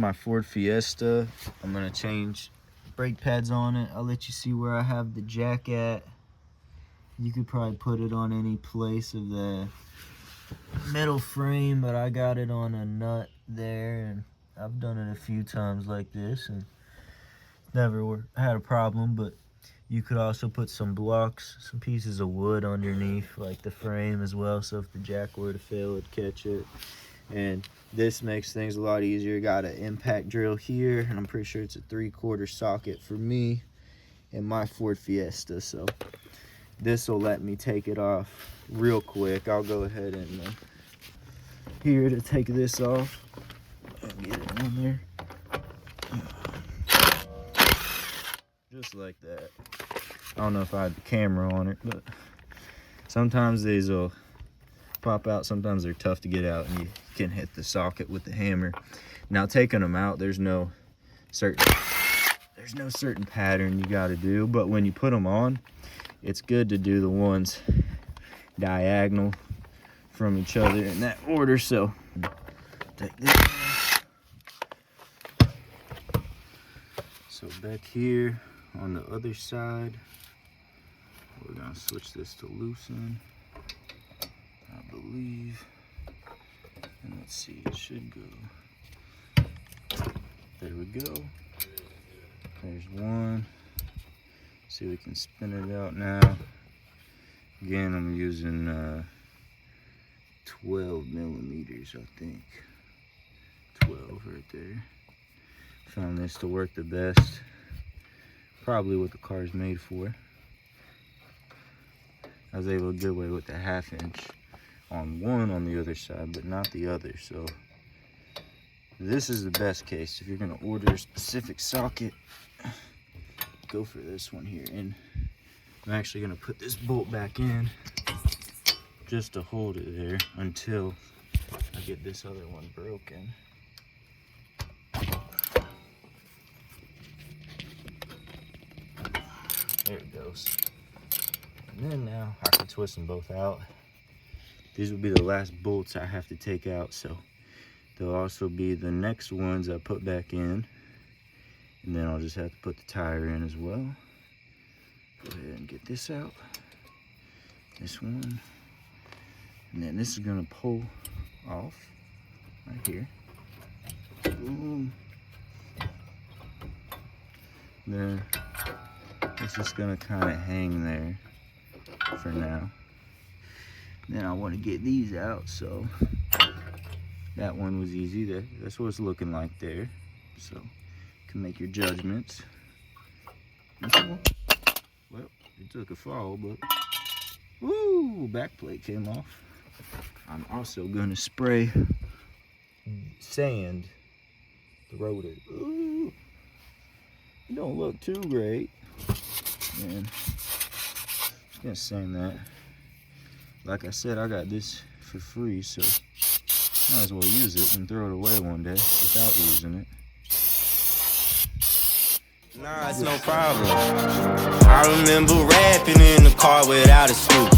My Ford Fiesta, I'm gonna change brake pads on it. I'll let you see where I have the jack at. You could probably put it on any place of the metal frame, but I got it on a nut there, and I've done it a few times like this and never had a problem. But you could also put some blocks, some pieces of wood underneath like the frame as well, so if the jack were to fail, it'd catch it. And this makes things a lot easier. Got an impact drill here, and I'm pretty sure it's a 3/4 socket for me in my Ford Fiesta, so this will let me take it off real quick. I'll go ahead and here to take this off and get it on there, just like that. I don't know if I had the camera on it, but sometimes these will pop out. Sometimes they're tough to get out, and you can hit the socket with the hammer. Now, taking them out, there's no certain pattern you got to do, but when you put them on, it's good to do the ones diagonal from each other in that order. So take this off. So back here on the other side, we're gonna switch this to loosen, I believe. And let's see, it should go. There we go. There's one. See, we can spin it out now. Again, I'm using 12 millimeters, I think. 12 right there. Found this to work the best. Probably what the car's made for. I was able to get away with the 1/2 inch on one on the other side, but not the other. So this is the best case. If you're gonna order a specific socket, go for this one here. And I'm actually gonna put this bolt back in just to hold it there until I get this other one broken. There it goes. And then now I can twist them both out. These will be the last bolts I have to take out, so they'll also be the next ones I put back in. And then I'll just have to put the tire in as well. Go ahead and get this out. This one. And then this is gonna pull off right here. Boom. Then it's just gonna kind of hang there for now. Then I want to get these out, so that one was easy. That's what it's looking like there. So you can make your judgments. Well, it took a fall, but woo, back plate came off. I'm also gonna spray sand the rotor. Ooh, it don't look too great. Man, just gonna sand that. Like I said, I got this for free, so might as well use it and throw it away one day without using it. Nah, it's no problem. I remember rapping in the car without a scoop.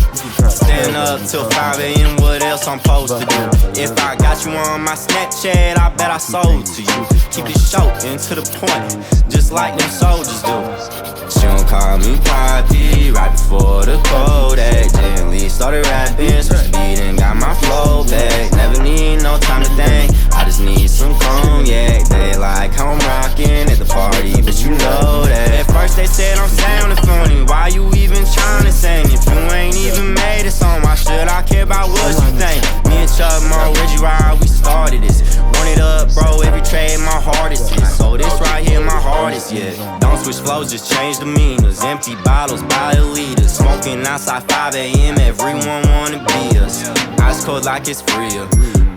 Stand up till 5 a.m. What else I'm supposed to do? If I got you on my Snapchat, I bet I sold to you. Keep it short and to the point, just like them soldiers do. She don't call me Papi right before the Kodak. Gently started rapping, switched the beat and got my flow back. Never need no time to think, I just need some cognac. They like how I'm rocking at the party, but you know that. At first they said I'm sounding funny, why you even trying to sing? If you ain't even made a song, why should I care about what you think? Me and Chuck, Reggie Ride, we started this. Run it up, bro, every trade my hardest hit. So this right here, my hardest yet. Don't switch flows, just change the demeanors. Empty bottles by the liters. Smoking outside 5 a.m. Everyone wanna be us. Ice cold like it's freer.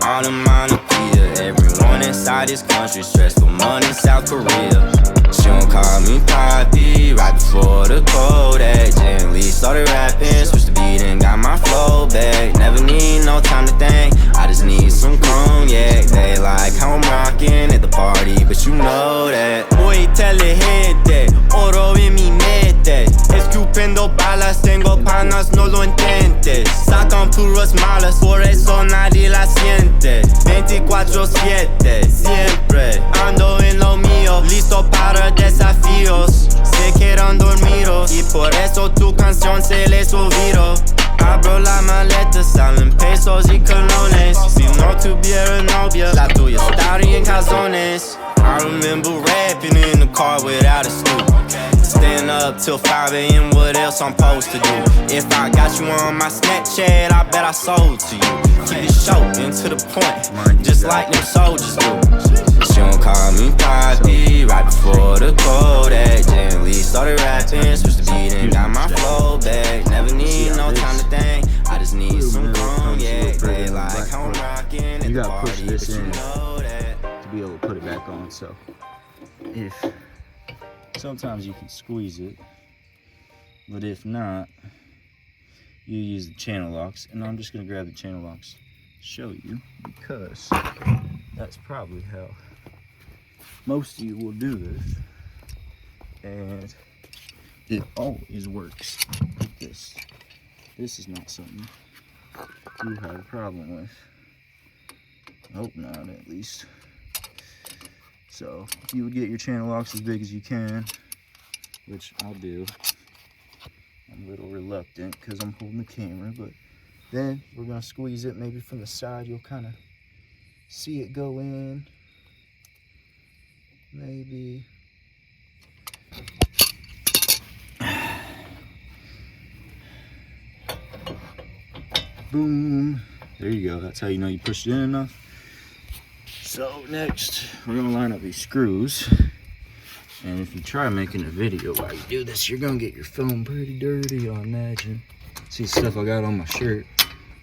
All the monopia. Everyone inside this country stressed for money, South Korea. She don't call me Papi right before the Kodak. Gently started rapping, switched the beat and got my flow back. Never need no time to think, I just need some cognac. They like how I'm rocking at the party, but you know that. Voy telejete, oro en mi mente. Escupiendo balas, tengo panas, no lo intentes. Sacan puras malas, por eso nadie la siente. 24/7, siempre ando honest, I remember rapping in the car without a scoop. Staying up till 5 a.m., what else I'm supposed to do? If I got you on my Snapchat, I bet I sold to you. Keep it short and to the point, just like them soldiers do. She don't call me Papi, right before the Kodak. Gently started rapping, switched the beat and got my flow back. Never need no time to think, I just need some cognac. They like I'm rocking at the party, but you know that. To be able to put it back on, so if sometimes you can squeeze it, but if not, you use the channel locks, and I'm just gonna grab the channel locks to show you, because that's probably how most of you will do this, and it always works like this. This is not something you have a problem with. I hope not, at least. So you would get your channel locks as big as you can, which I'll do. I'm a little reluctant because I'm holding the camera, but then we're gonna squeeze it maybe from the side. You'll kind of see it go in. Maybe. Boom. There you go. That's how you know you pushed it in enough. So next, we're gonna line up these screws. And if you try making a video while you do this, you're gonna get your film pretty dirty, I imagine. See the stuff I got on my shirt,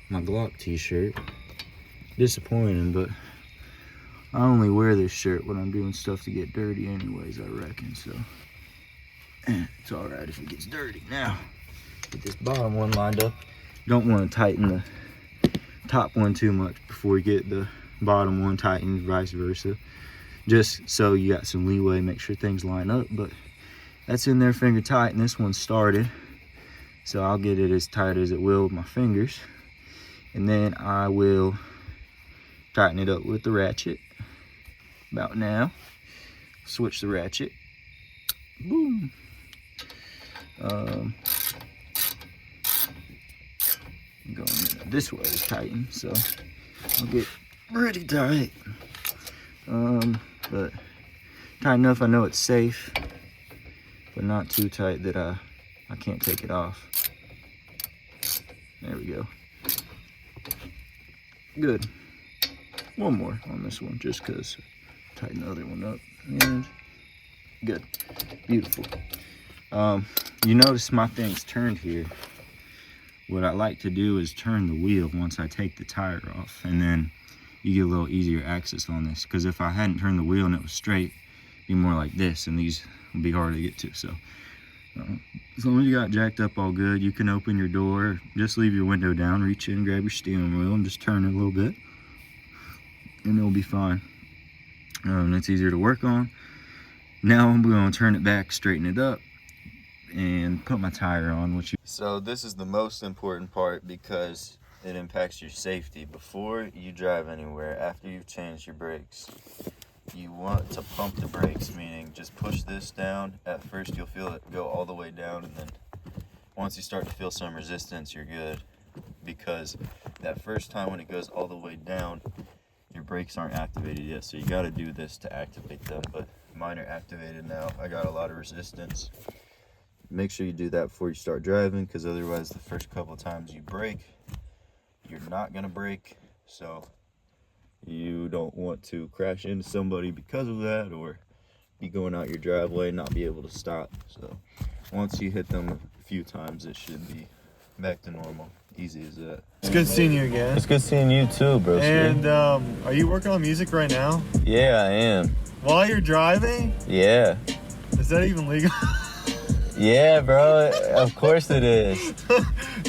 my Glock t-shirt. Disappointing, but I only wear this shirt when I'm doing stuff to get dirty anyways, I reckon, so. It's all right if it gets dirty. Now, get this bottom one lined up. Don't want to tighten the top one too much before you get the bottom one tightened, vice versa. Just so you got some leeway, make sure things line up, but that's in there finger tight, and this one's started. So I'll get it as tight as it will with my fingers. And then I will tighten it up with the ratchet. About now. Switch the ratchet. Boom. Going this way is tightened, so I'll get pretty tight. But tight enough I know it's safe, but not too tight that I can't take it off. There we go. Good. One more on this one, just because. Tighten the other one up, and good. Beautiful. You notice my thing's turned here. What I like to do is turn the wheel once I take the tire off, and then you get a little easier access on this, because if I hadn't turned the wheel and it was straight, it'd be more like this, and these would be hard to get to. So as long as you got jacked up all good, you can open your door, just leave your window down, reach in, grab your steering wheel, and just turn it a little bit, and it'll be fine. It's easier to work on. Now I'm going to turn it back, straighten it up, and put my tire on. So this is the most important part, because it impacts your safety. Before you drive anywhere, after you've changed your brakes, you want to pump the brakes, meaning just push this down. At first you'll feel it go all the way down, and then once you start to feel some resistance, you're good. Because that first time when it goes all the way down, your brakes aren't activated yet, so you got to do this to activate them. But mine are activated now. I got a lot of resistance. Make sure you do that before you start driving, because otherwise the first couple of times you brake, you're not gonna brake, so you don't want to crash into somebody because of that, or be going out your driveway and not be able to stop. So once you hit them a few times, it should be back to normal. Easy as that. It's good seeing you again. It's good seeing you too, bro. And are you working on music right now? Yeah, I am. While you're driving? Yeah. Is that even legal? Yeah, bro. Of course it is.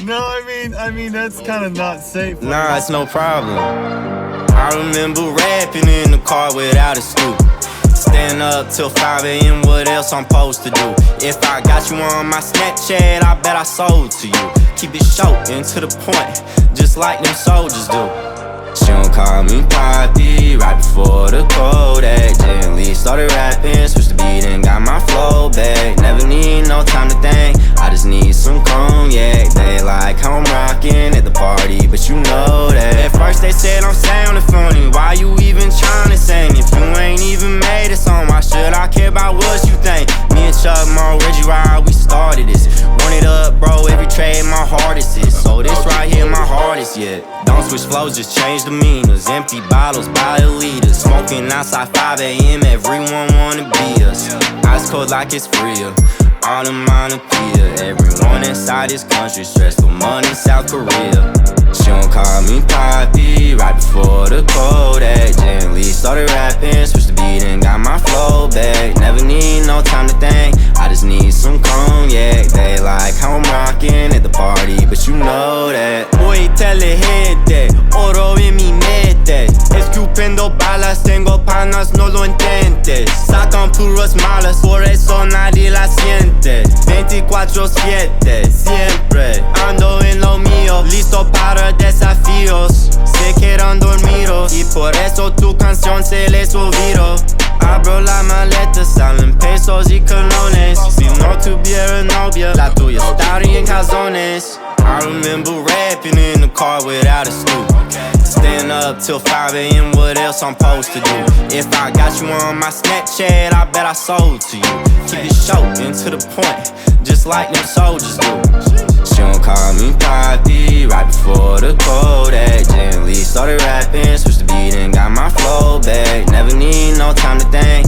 No, I mean that's kind of not safe. Nah, it's no problem. I remember rapping in the car without a scoop. Staying up till 5 a.m., what else I'm supposed to do? If I got you on my Snapchat, I bet I sold to you. Keep it short and to the point, just like them soldiers do. She don't call me Papi, right before the Kodak. Gently started rapping, switched the beat and got my flow back. Never need no time to think, I just need some cognac. They like how I'm rocking at the party, but you know that. At first they said I'm sounding funny, why you even trying to sing if you ain't even everyone wanna be us. Ice cold like it's freer, all onomatopoeia. Everyone inside this country stressed for money, South Korea. She don't call me Papi, right before the Kodak. Gently started rapping, switched the beat and got my flow back. Never need no time to think, I just need some cognac. They like how I'm rocking at the party, but you know that. Muy inteligente, oro en mi mente. Escupiendo balas, tengo panas, no lo intentes. Sacan puras malas, por eso nadie la siente. 24/7, siempre ando en lo mío, listo para desafíos. Se quedan dormidos y por eso tu canción se les olvidó. Abro la maleta, salen pesos y colones. Si no tuviera novia, la tuya estaría en calzones. I remember rapping in the car without a stoop. Staying up till 5 a.m., what else I'm supposed to do? If I got you on my Snapchat, I bet I sold to you. Keep it short and to the point, just like them soldiers do. She don't call me Papi, right before the Kodak. Gently started rapping, switched the beat and got my flow back. Never need no time to think,